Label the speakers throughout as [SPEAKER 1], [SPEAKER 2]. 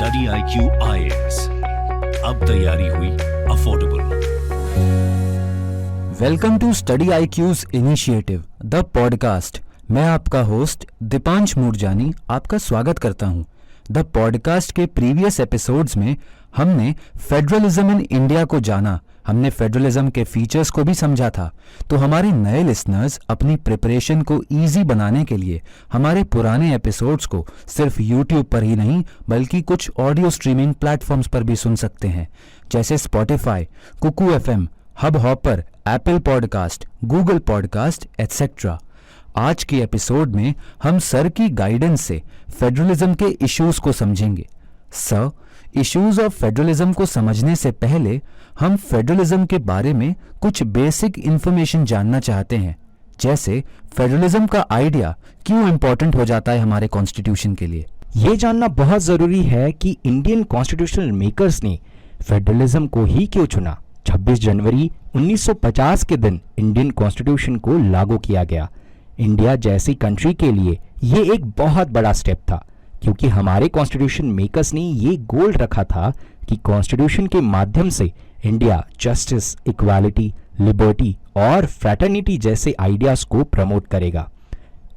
[SPEAKER 1] Study IQ IAS, अब तैयारी हुई affordable.
[SPEAKER 2] Welcome to study IQ's initiative the podcast. मैं आपका होस्ट दीपांश मूरजानी आपका स्वागत करता हूं। द पॉडकास्ट के प्रीवियस एपिसोड्स में हमने फेडरलिज्म इन इंडिया को जाना, हमने फेडरलिज्म के फीचर्स को भी समझा था। तो हमारे नए लिसनर्स अपनी प्रिपरेशन को इजी बनाने के लिए हमारे पुराने एपिसोड्स को सिर्फ यूट्यूब पर ही नहीं बल्कि कुछ ऑडियो स्ट्रीमिंग प्लेटफॉर्म्स पर भी सुन सकते हैं, जैसे Spotify, Kuku FM, Hubhopper, Apple podcast, Google podcast etcetera. आज के एपिसोड में हम सर की गाइडेंस से फेडरलिज्म के इश्यूज को समझेंगे। सर, इश्यूज ऑफ फेडरलिज्म को समझने से पहले हम फेडरलिज्म के बारे में कुछ बेसिक इंफॉर्मेशन जानना चाहते हैं, जैसे फेडरलिज्म का आइडिया क्यों इंपॉर्टेंट हो जाता है हमारे कॉन्स्टिट्यूशन के लिए।
[SPEAKER 3] ये जानना बहुत जरूरी है कि इंडियन कॉन्स्टिट्यूशनल मेकर्स ने फेडरलिज्म को ही क्यों चुना। 26 जनवरी 1950 के दिन इंडियन कॉन्स्टिट्यूशन को लागू किया गया। इंडिया जैसी कंट्री के लिए ये एक बहुत बड़ा स्टेप था, क्योंकि हमारे कॉन्स्टिट्यूशन मेकर्स ने ये गोल रखा था कि कॉन्स्टिट्यूशन के माध्यम से इंडिया जस्टिस, इक्वालिटी, लिबर्टी और फ्रैटर्निटी जैसे आइडियाज को प्रमोट करेगा।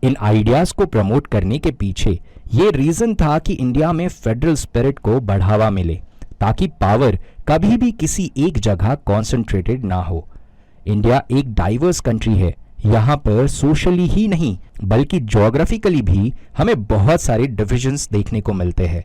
[SPEAKER 3] इन आइडियाज को प्रमोट करने के पीछे ये रीजन था कि इंडिया में फेडरल स्पिरिट को बढ़ावा मिले, ताकि पावर कभी भी किसी एक जगह कॉन्सेंट्रेटेड ना हो। इंडिया एक डाइवर्स कंट्री है। यहाँ पर सोशली ही नहीं बल्कि ज्योग्राफिकली भी हमें बहुत सारे डिविजन्स देखने को मिलते हैं,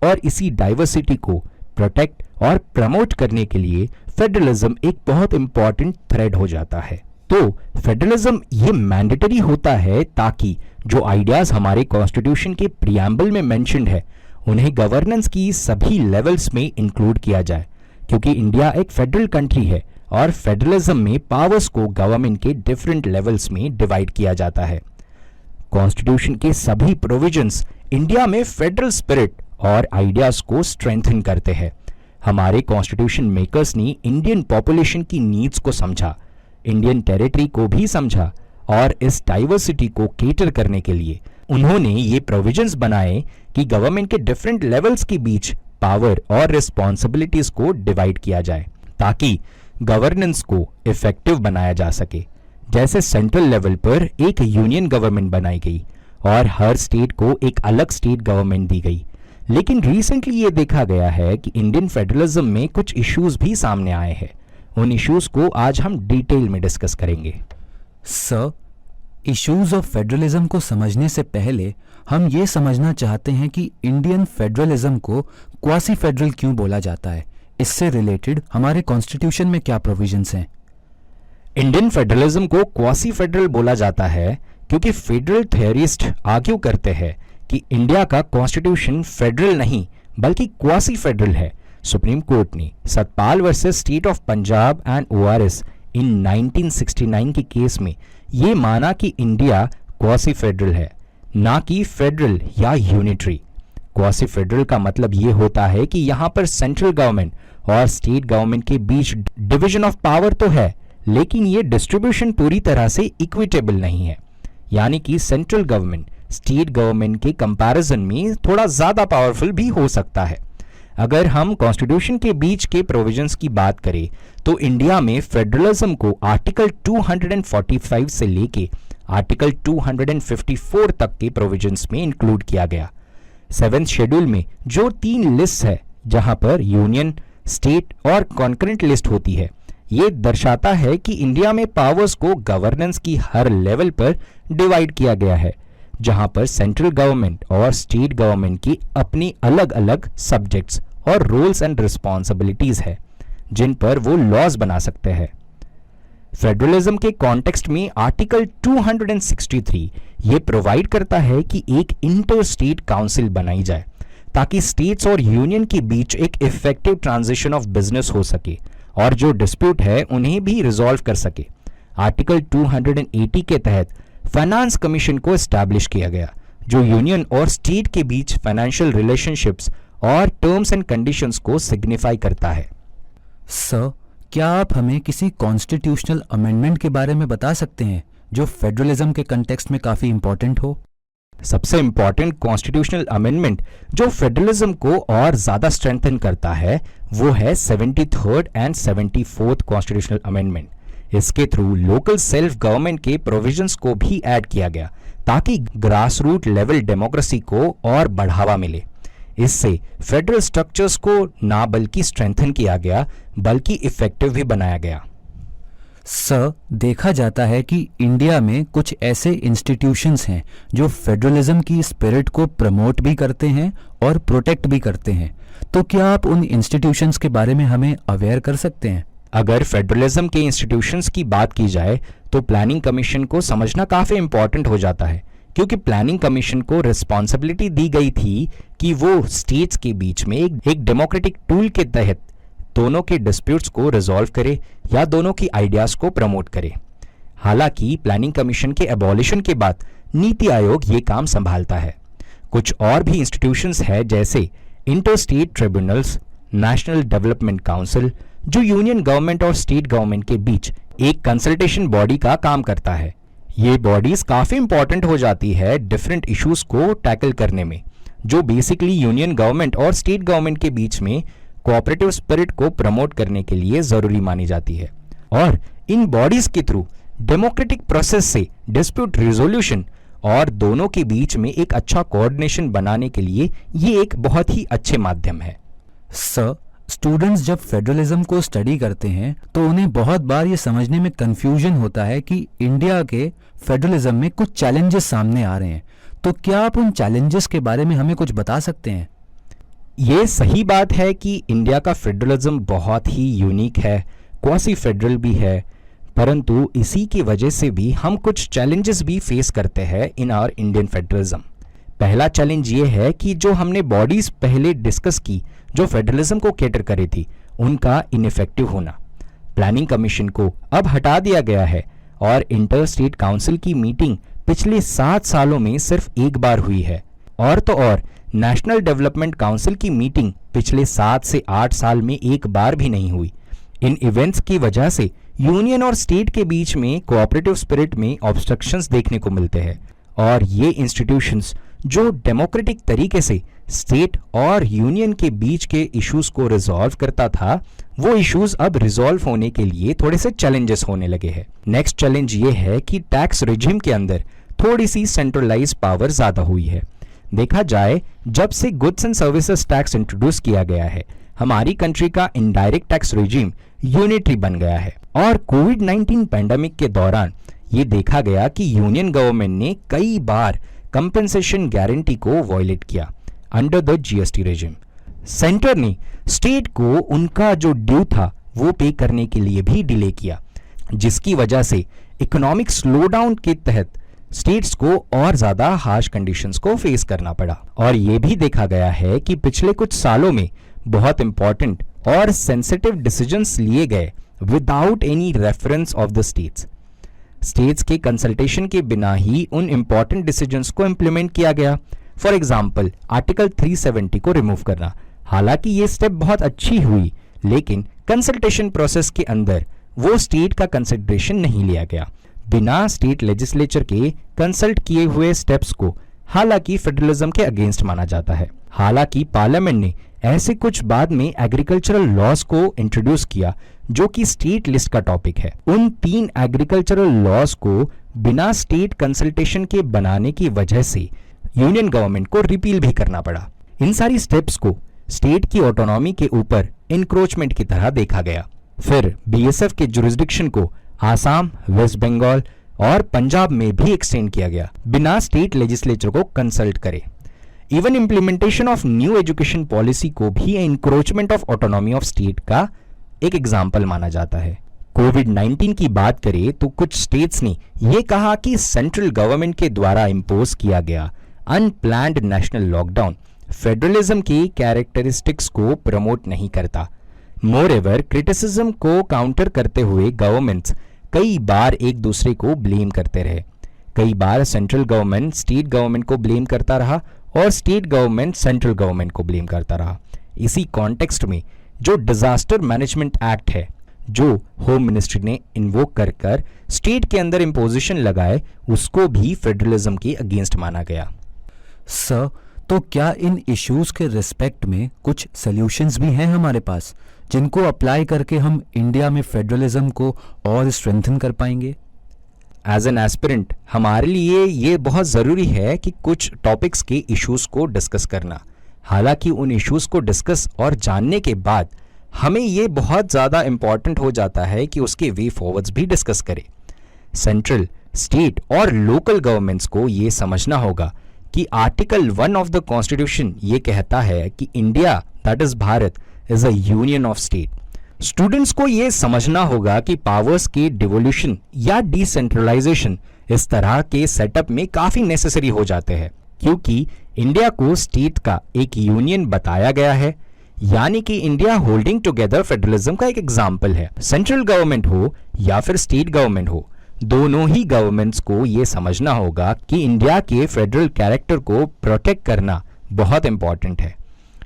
[SPEAKER 3] और इसी डाइवर्सिटी को प्रोटेक्ट और प्रमोट करने के लिए फेडरलिज्म एक बहुत इंपॉर्टेंट थ्रेड हो जाता है। तो फेडरलिज्म ये मैंडेटरी होता है ताकि जो आइडियाज हमारे कॉन्स्टिट्यूशन के प्रियम्बल में मेंशन्ड है उन्हें गवर्नेंस की सभी लेवल्स में इंक्लूड किया जाए, क्योंकि इंडिया एक फेडरल कंट्री है और फेडरलिज्म में पावर्स को गवर्नमेंट के डिफरेंट लेवल्स में डिवाइड किया जाता है। कॉन्स्टिट्यूशन के सभी प्रोविजंस इंडिया में फेडरल स्पिरिट और आइडियाज को स्ट्रेंथन करते हैं। हमारे कॉन्स्टिट्यूशन मेकर्स ने इंडियन पॉपुलेशन की नीड्स को समझा, इंडियन टेरिटरी को भी समझा, और इस डाइवर्सिटी को केटर करने के लिए उन्होंने ये प्रोविजंस बनाए कि गवर्नमेंट के डिफरेंट लेवल्स के बीच पावर और रिस्पॉन्सिबिलिटीज को डिवाइड किया जाए, ताकि गवर्नेंस को इफेक्टिव बनाया जा सके। जैसे सेंट्रल लेवल पर एक यूनियन गवर्नमेंट बनाई गई और हर स्टेट को एक अलग स्टेट गवर्नमेंट दी गई। लेकिन रिसेंटली ये देखा गया है कि इंडियन फेडरलिज्म में कुछ इश्यूज भी सामने आए हैं। उन इश्यूज को आज हम डिटेल में डिस्कस करेंगे।
[SPEAKER 2] सर, इश्यूज ऑफ फेडरलिज्म को समझने से पहले हम ये समझना चाहते हैं कि इंडियन फेडरलिज्म को क्वासी फेडरल क्यों बोला जाता है। इससे रिलेटेड हमारे कॉन्स्टिट्यूशन में क्या प्रोविजंस हैं?
[SPEAKER 3] इंडियन फेडरलिज्म को क्वासी फेडरल बोला जाता है क्योंकि फेडरल थ्योरिस्ट आर्ग्यू करते हैं कि इंडिया का कॉन्स्टिट्यूशन फेडरल नहीं बल्कि क्वासी फेडरल है। सुप्रीम कोर्ट ने Satpal versus state of Punjab and ORS इन 1969 के केस में ये माना कि इंडिया क्वासी फेडरल है, ना कि फेडरल या यूनिटरी। क्वासी फेडरल का मतलब ये होता है कि यहाँ पर सेंट्रल गवर्नमेंट और स्टेट गवर्नमेंट के बीच डिवीजन ऑफ पावर तो है, लेकिन ये डिस्ट्रीब्यूशन पूरी तरह से इक्विटेबल नहीं है। यानी कि सेंट्रल गवर्नमेंट स्टेट गवर्नमेंट के कंपैरिजन में थोड़ा ज्यादा पावरफुल भी हो सकता है। अगर हम कॉन्स्टिट्यूशन के बीच के प्रोविजंस की बात करें तो इंडिया में फेडरलिज्म को आर्टिकल 245 से लेके आर्टिकल 254 तक के प्रोविजंस में इंक्लूड किया गया। 7th शेड्यूल में जो 3 लिस्ट है, जहां पर यूनियन, स्टेट और कॉन्करेंट लिस्ट होती है, ये दर्शाता है कि इंडिया में पावर्स को गवर्नेंस की हर लेवल पर डिवाइड किया गया है, जहां पर सेंट्रल गवर्नमेंट और स्टेट गवर्नमेंट की अपनी अलग अलग सब्जेक्ट्स और रोल्स एंड रिस्पॉन्सिबिलिटीज है, जिन पर वो लॉज बना सकते हैं। फेडरलिज्म के कॉन्टेक्स्ट में आर्टिकल 263 ये प्रोवाइड करता है कि एक इंटर स्टेट काउंसिल बनाई जाए, ताकि स्टेट्स और यूनियन के बीच एक इफेक्टिव ट्रांजिशन ऑफ बिजनेस हो सके और जो डिस्प्यूट है उन्हें भी रिजॉल्व कर सके। आर्टिकल 280 के तहत फाइनेंस कमीशन को एस्टैब्लिश किया गया, जो यूनियन और स्टेट के बीच फाइनेंशियल रिलेशनशिप्स और टर्म्स एंड कंडीशंस को सिग्निफाई करता है।
[SPEAKER 2] सर, क्या आप हमें किसी कॉन्स्टिट्यूशनल अमेंडमेंट के बारे में बता सकते हैं जो फेडरलिज्म के कंटेक्स्ट में काफी इंपॉर्टेंट हो?
[SPEAKER 3] सबसे इंपॉर्टेंट कॉन्स्टिट्यूशनल अमेंडमेंट जो फेडरलिज्म को और ज्यादा स्ट्रेंथन करता है वो है 73rd and 74th constitutional amendment. इसके थ्रू लोकल सेल्फ गवर्नमेंट के प्रोविजंस को भी ऐड किया गया ताकि ग्रास रूट लेवल डेमोक्रेसी को और बढ़ावा मिले। इससे फेडरल स्ट्रक्चर्स को ना बल्कि स्ट्रेंथन किया गया बल्कि इफेक्टिव भी बनाया गया।
[SPEAKER 2] सर, देखा जाता है कि इंडिया में कुछ ऐसे इंस्टीट्यूशंस हैं जो फेडरलिज्म की स्पिरिट को प्रमोट भी करते हैं और प्रोटेक्ट भी करते हैं, तो क्या आप उन इंस्टीट्यूशंस के बारे में हमें अवेयर कर सकते हैं?
[SPEAKER 3] अगर फेडरलिज्म के इंस्टीट्यूशंस की बात की जाए तो प्लानिंग कमीशन को समझना काफी इंपॉर्टेंट हो जाता है, क्योंकि प्लानिंग कमीशन को रिस्पॉन्सिबिलिटी दी गई थी कि वो स्टेट्स के बीच में एक डेमोक्रेटिक टूल के तहत दोनों के डिस्प्यूट्स को रिजॉल्व करे या दोनों की आइडियाज को प्रमोट करे। हालांकि प्लानिंग कमीशन के एबॉलिशन के बाद नीति आयोग ये काम संभालता है। कुछ और भी इंस्टीट्यूशंस है जैसे inter state tribunals, national development council, जो यूनियन गवर्नमेंट और स्टेट गवर्नमेंट के बीच एक कंसल्टेशन बॉडी का काम करता है। ये बॉडीज काफी इंपॉर्टेंट हो जाती है डिफरेंट इश्यूज को टैकल करने में, जो बेसिकली यूनियन गवर्नमेंट और स्टेट गवर्नमेंट के बीच में कोऑपरेटिव स्पिरिट को प्रमोट करने के लिए जरूरी मानी जाती है। और इन बॉडीज के थ्रू डेमोक्रेटिक प्रोसेस से डिस्प्यूट रिजोल्यूशन और दोनों के बीच में एक अच्छा कोऑर्डिनेशन बनाने के लिए ये एक बहुत ही अच्छे माध्यम है।
[SPEAKER 2] सर, स्टूडेंट्स जब फेडरलिज्म को स्टडी करते हैं तो उन्हें बहुत बार ये समझने में कंफ्यूजन होता है कि इंडिया के फेडरलिज्म में कुछ चैलेंजेस सामने आ रहे हैं, तो क्या आप उन चैलेंजेस के बारे में हमें कुछ बता सकते हैं?
[SPEAKER 3] ये सही बात है कि इंडिया का फेडरलिज्म बहुत ही यूनिक है, क्वासी फेडरल भी है, परंतु इसी की वजह से भी हम कुछ चैलेंजेस भी फेस करते हैं इन आवर इंडियन फेडरलिज्म। पहला चैलेंज ये है कि जो हमने बॉडीज पहले डिस्कस की जो फेडरलिज्म को कैटर करे थी, उनका इनइफेक्टिव होना। प्लानिंग कमीशन को अब हटा दिया गया है और इंटर स्टेट काउंसिल की मीटिंग पिछले 7 सालों में सिर्फ एक बार हुई है, और तो और नेशनल डेवलपमेंट काउंसिल की मीटिंग पिछले 7 से 8 साल में एक बार भी नहीं हुई। इन इवेंट्स की वजह से यूनियन और स्टेट के बीच में कोऑपरेटिव स्पिरिट में ऑब्स्ट्रक्शंस देखने को मिलते हैं, और ये इंस्टीट्यूशंस जो डेमोक्रेटिक तरीके से स्टेट और यूनियन के बीच के इश्यूज को रिजॉल्व करता था, वो इश्यूज अब रिजॉल्व होने के लिए थोड़े से चैलेंजेस होने लगे हैं। नेक्स्ट चैलेंज ये है कि टैक्स रिजिम के अंदर थोड़ी सी सेंट्रलाइज पावर ज्यादा हुई है। देखा जाए, जब से goods and services tax introduce किया गया है, हमारी कंट्री का इनडायरेक्ट टैक्स रिजिम यूनिटरी बन गया है, और कोविड-19 पैंडेमिक के दौरान ये देखा गया कि यूनियन गवर्नमेंट ने कई बार कंपेंसेशन गारंटी को वायलेट किया under the GST regime. Centre ने स्टेट को उनका जो ड्यू था वो पे करने के लिए भी डिले किया, जिसकी वजह से इकोनॉमिक स्लोडाउन के तहत स्टेट्स को और ज्यादा हार्श कंडीशंस को फेस करना पड़ा। और यह भी देखा गया है कि पिछले कुछ सालों में बहुत इंपॉर्टेंट और सेंसिटिव डिसीजंस लिए गए without any reference of the states के कंसल्टेशन के बिना ही उन इंपॉर्टेंट डिसीजंस को इंप्लीमेंट किया गया। फॉर एग्जाम्पल, आर्टिकल 370 को रिमूव करना। हालांकि ये स्टेप बहुत अच्छी हुई, लेकिन कंसल्टेशन प्रोसेस के अंदर वो स्टेट का कंसिडरेशन नहीं लिया गया। बिना स्टेट लेजिस्लेचर के कंसल्ट किए हुए स्टेप्स को हालांकि फेडरलिज्म के अगेंस्ट माना जाता है। हालांकि पार्लियामेंट ने ऐसे कुछ बाद में एग्रीकल्चरल लॉज को इंट्रोड्यूस किया जो कि स्टेट लिस्ट का टॉपिक है। उन 3 एग्रीकल्चरल लॉज को बिना स्टेट कंसल्टेशन के बनाने की वजह से यूनियन गवर्नमेंट को रिपील भी करना पड़ा। इन सारी स्टेप्स को स्टेट की ऑटोनॉमी के ऊपर इंक्रोचमेंट की तरह देखा गया। फिर बीएसएफ के जुरिस्डिक्शन को आसाम, वेस्ट बंगाल और पंजाब में भी एक्सटेंड किया गया बिना स्टेट लेजिस्लेचर को कंसल्ट करे। Even implementation of new education policy को भी encroachment of autonomy of state का एक एग्जाम्पल माना जाता है। कोविड-19 की बात करें तो कुछ स्टेट्स ने यह कहा कि सेंट्रल गवर्नमेंट के द्वारा इंपोज किया गया अनप्लान्ड नेशनल लॉकडाउन फेडरलिज्म की कैरेक्टरिस्टिक्स को प्रमोट नहीं करता। मोरेवर, क्रिटिसिज्म को काउंटर करते हुए गवर्नमेंट्स कई बार एक दूसरे को ब्लेम करते रहे। कई बार सेंट्रल गवर्नमेंट स्टेट गवर्नमेंट को ब्लेम करता रहा और स्टेट गवर्नमेंट सेंट्रल गवर्नमेंट को ब्लेम करता रहा। इसी कॉन्टेक्स्ट में जो डिजास्टर मैनेजमेंट एक्ट है, जो होम मिनिस्ट्री ने इन्वोक कर स्टेट के अंदर इंपोजिशन लगाए, उसको भी फेडरलिज्म के अगेंस्ट माना गया।
[SPEAKER 2] सर, तो क्या इन इश्यूज के रिस्पेक्ट में कुछ सॉल्यूशंस भी हैं हमारे पास जिनको अप्लाई करके हम इंडिया में फेडरलिज्म को और स्ट्रेंथन कर पाएंगे?
[SPEAKER 3] एज एन एस्पिरेंट हमारे लिए ये बहुत ज़रूरी है कि कुछ टॉपिक्स के इश्यूज को डिस्कस करना। हालांकि उन इश्यूज को डिस्कस और जानने के बाद हमें ये बहुत ज़्यादा इम्पॉर्टेंट हो जाता है कि उसके वे फॉरवर्ड्स भी डिस्कस करें। सेंट्रल, स्टेट और लोकल गवर्नमेंट्स को ये समझना होगा कि आर्टिकल 1 ऑफ द कॉन्स्टिट्यूशन ये कहता है कि India, that is Bharat, is a union of state. Students को ये समझना होगा कि पावर्स के डिवोल्यूशन या डिसेंट्रलाइजेशन इस तरह के सेटअप में काफ़ी नेसेसरी हो जाते हैं, क्योंकि इंडिया को स्टेट का एक यूनियन बताया गया है, यानी कि इंडिया होल्डिंग टुगेदर फेडरलिज्म का एक एग्जाम्पल है। सेंट्रल गवर्नमेंट हो या फिर स्टेट गवर्नमेंट हो, दोनों ही गवर्नमेंट्स को ये समझना होगा कि इंडिया के फेडरल कैरेक्टर को प्रोटेक्ट करना बहुत इंपॉर्टेंट है।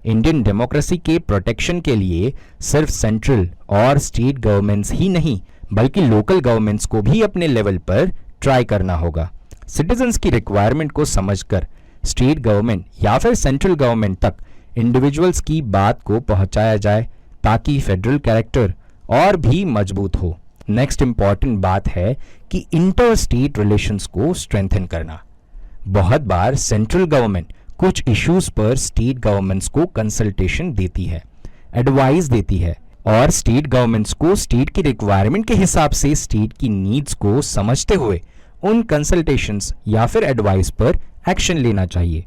[SPEAKER 3] इंडियन डेमोक्रेसी के प्रोटेक्शन के लिए सिर्फ सेंट्रल और स्टेट गवर्नमेंट्स ही नहीं बल्कि लोकल गवर्नमेंट्स को भी अपने लेवल पर ट्राई करना होगा। सिटीजन्स की रिक्वायरमेंट को समझकर स्टेट गवर्नमेंट या फिर सेंट्रल गवर्नमेंट तक इंडिविजुअल्स की बात को पहुंचाया जाए ताकि फेडरल कैरेक्टर और भी मजबूत हो। नेक्स्ट इंपॉर्टेंट बात है कि इंटर स्टेट रिलेशंस को स्ट्रेंथन करना। बहुत बार सेंट्रल गवर्नमेंट कुछ इश्यूज पर स्टेट गवर्नमेंट्स को कंसल्टेशन देती है, एडवाइस देती है, और स्टेट गवर्नमेंट्स को स्टेट की रिक्वायरमेंट के हिसाब से स्टेट की नीड्स को समझते हुए उन कंसल्टेशंस या फिर एडवाइस पर एक्शन लेना चाहिए।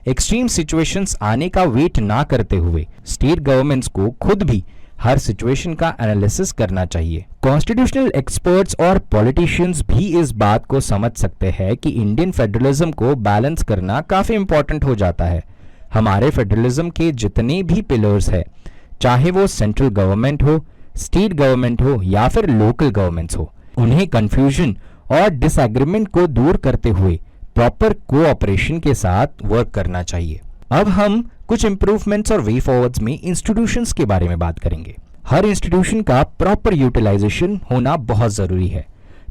[SPEAKER 3] एक्सट्रीम सिचुएशंस आने का वेट ना करते हुए स्टेट गवर्नमेंट्स को खुद भी हर सिचुएशन का एनालिसिस करना चाहिए। कॉन्स्टिट्यूशनल एक्सपर्ट्स और पॉलिटिशियंस भी इस बात को समझ सकते हैं कि इंडियन फेडरलिज्म को बैलेंस करना काफ़ी इंपॉर्टेंट हो जाता है। हमारे फेडरलिज्म के जितने भी पिलर्स हैं, चाहे वो सेंट्रल गवर्नमेंट हो, स्टेट गवर्नमेंट हो या फिर लोकल गवर्नमेंट्स हो, उन्हें कंफ्यूजन और डिसएग्रीमेंट को दूर करते हुए प्रॉपर कोऑपरेशन के साथ वर्क करना चाहिए। अब हम कुछ इंप्रूवमेंट्स और वे फॉरवर्ड्स में इंस्टीट्यूशंस के बारे में बात करेंगे। हर इंस्टीट्यूशन का प्रॉपर यूटिलाइजेशन होना बहुत ज़रूरी है,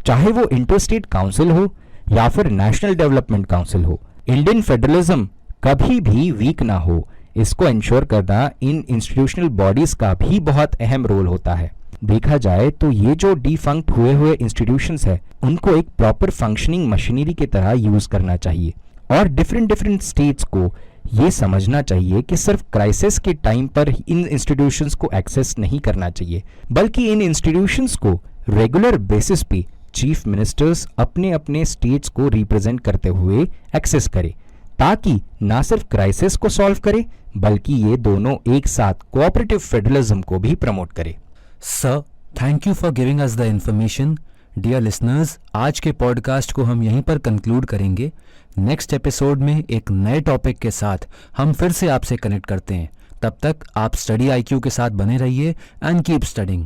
[SPEAKER 3] चाहे वो इंटरस्टेट काउंसिल हो या फिर नेशनल डेवलपमेंट काउंसिल हो। इंडियन फेडरलिज्म कभी भी वीक ना हो, इसको इंश्योर करना इन इंस्टीट्यूशनल बॉडीज का भी बहुत अहम रोल होता है। देखा जाए तो ये जो डिफंक्ट हुए इंस्टीट्यूशंस है, उनको एक प्रॉपर फंक्शनिंग मशीनरी की तरह यूज करना चाहिए और डिफरेंट स्टेट्स को ये समझना चाहिए कि सिर्फ क्राइसिस के टाइम पर इन इंस्टीट्यूशंस को एक्सेस नहीं करना चाहिए, बल्कि इन इंस्टीट्यूशंस को रेगुलर बेसिस पे चीफ मिनिस्टर्स अपने अपने स्टेट्स को रिप्रेजेंट करते हुए एक्सेस करें, ताकि ना सिर्फ क्राइसिस को सॉल्व करे बल्कि ये दोनों एक साथ कोऑपरेटिव फेडरलिज्म को भी प्रमोट करे।
[SPEAKER 2] Sir, thank you for giving us the information. Dear listeners, आज के पॉडकास्ट को हम यहीं पर कंक्लूड करेंगे। नेक्स्ट एपिसोड में एक नए टॉपिक के साथ हम फिर से आपसे कनेक्ट करते हैं। तब तक आप स्टडी IQ के साथ बने रहिए एंड कीप स्टडिंग।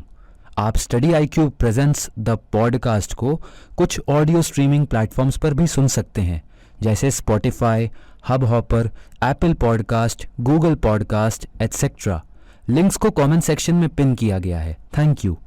[SPEAKER 2] आप study IQ presents the podcast को कुछ ऑडियो स्ट्रीमिंग प्लेटफॉर्म्स पर भी सुन सकते हैं, जैसे Spotify, hub hopper, Apple podcast, Google podcast etcetera. Links को कमेंट सेक्शन में पिन किया गया है। Thank you.